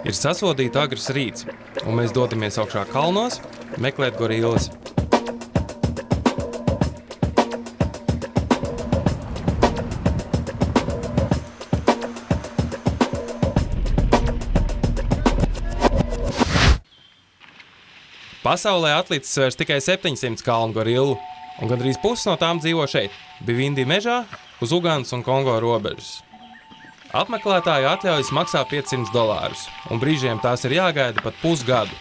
Ir sasodīta agrs rīts, un mēs dodamies augšā kalnos meklēt gorillas. Pasaulē atlicis vairs tikai 700 kalnu gorillu, un gandrīz pusi no tām dzīvo šeit, Bivindi mežā, uz Ugandas un Kongo robežas. Apmeklētāju atļaujas maksā $500, un brīžiem tās ir jāgaida pat pusgadu.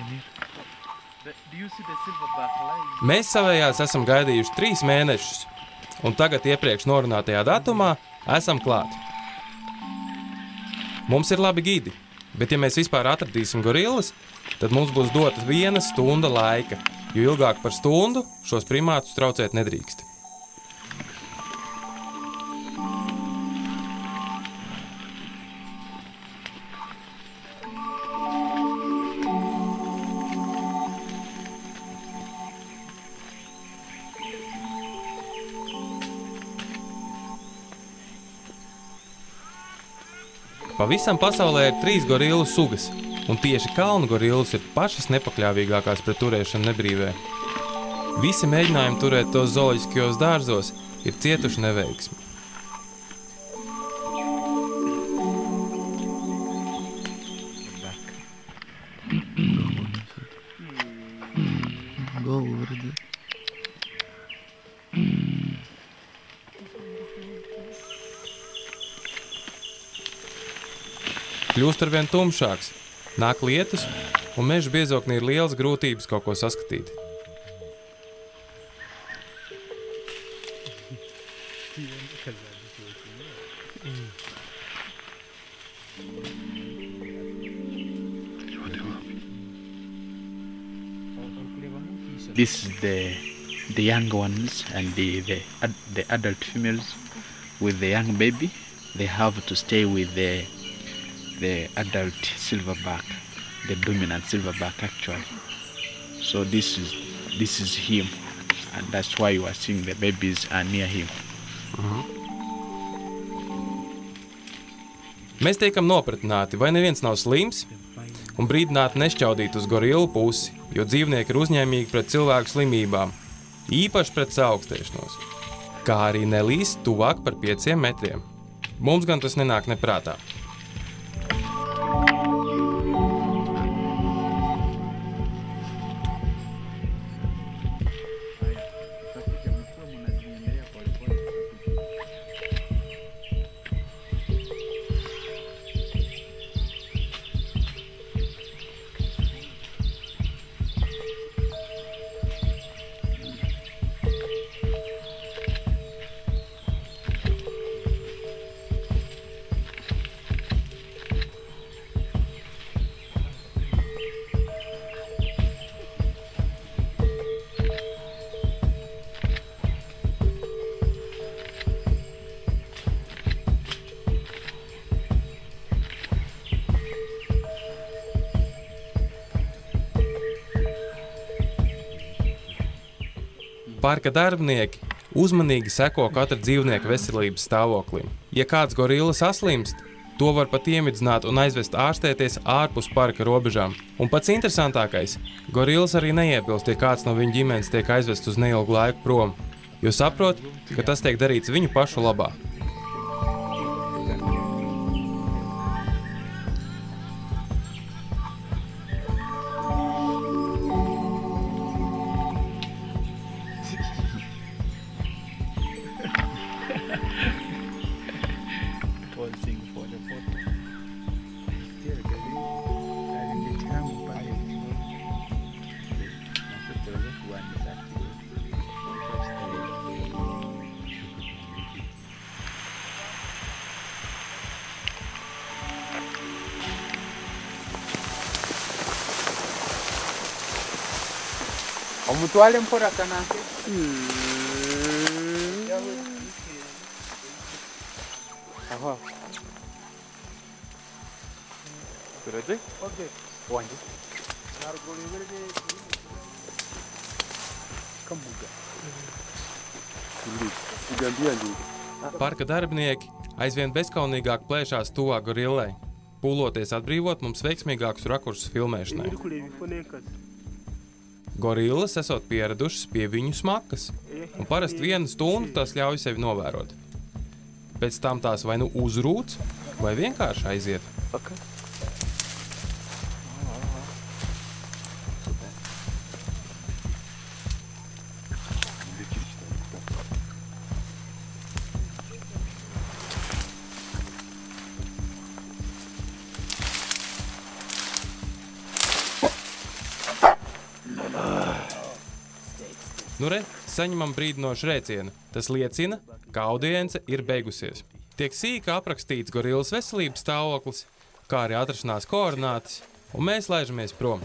Mēs savējās esam gaidījuši 3 mēnešus, un tagad iepriekš norunātajā datumā esam klāti. Mums ir labi gidi, bet ja mēs vispār atradīsim gorillas, tad mums būs dota 1 stunda laika, jo ilgāk par stundu šos primātus traucēt nedrīkst. Pavisam pasaulē ir 3 gorillu sugas, un tieši kalnu gorillas ir pašas nepakļāvīgākās pret turēšanu nebrīvē. Visi mēģinājumi turēt tos zooloģiskajos dārzos ir cietuši neveiksmi. Kļūst arvien tumšāks, nāk lietus, un meža biezoknī ir lielas grūtības kaut ko saskatīt. This is the young ones and the adult females with the young baby. They have to stay with the adult silverback, the dominant silverback actually. So this is him, and that's why you are seeing the babies are near him. Mēs tiekam nopratināti, vai neviens nav slims, un brīdināti nešķaudīt uz gorillu pusi, jo dzīvnieki ir uzņēmīgi pret cilvēku slimībām, īpaši pret saaugstēšanos, kā arī nelīst tuvāk par 5 metriem. Mums gan tas nenāk neprātā. Parka darbinieki uzmanīgi seko katra dzīvnieka veselības stāvoklim. Ja kāds gorilla saslimst, to var pat iemidzināt un aizvest ārstēties ārpus parka robežām. Un pats interesantākais, gorillas arī neiebilst, ja kāds no viņu ģimenes tiek aizvest uz neilgu laiku prom, jo saprot, ka tas tiek darīts viņu pašu labā. Omutwale mpora kanake. Aha. Kurade? Okay. Wanje. Kamuga. Ugambia ndi. Parka darbinieki aizvien bezkaunīgāk plēšās tuvāk gorillai. pūloties atbrīvot mums veiksmīgākus rakursus filmēšanai. Gorillas esot pieradušas pie viņu smakas, un parasti 1 stundu tās ļauj sevi novērot. Pēc tam tās vai nu uzrūc, vai vienkārši aiziet. Nu re, saņemam brīdinošu rēcienu. Tas liecina, ka audience ir beigusies. Tiek sīki aprakstīts gorillas veselības stāvoklis, kā arī atrašanās koordinātas, un mēs laižamies prom.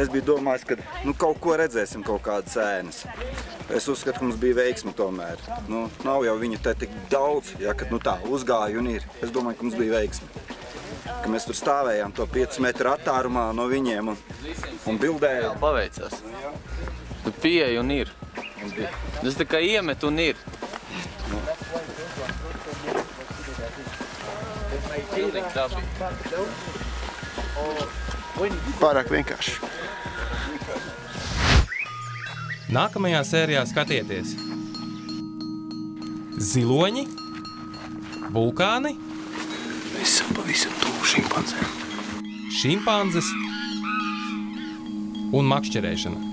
Es biju domājis, ka kaut ko redzēsim, kaut kādas ēnas. Es uzskatu, ka mums bija veiksme tomēr. Nav jau viņu te tik daudz, ja, kad tā uzgāja un ir. Es domāju, ka mums bija veiksme. Ka mēs tur stāvējām to 5 metru attālumā no viņiem un bildējām. Jā, paveicās. Tu pieeji un ir. Tas tā kā iemet un ir. Pārāk vienkārši. Nākamajā sērijā skatieties ziloņi, vulkāni, Pavisam tuvu šimpanzēm. šimpanzes un makšķerēšana.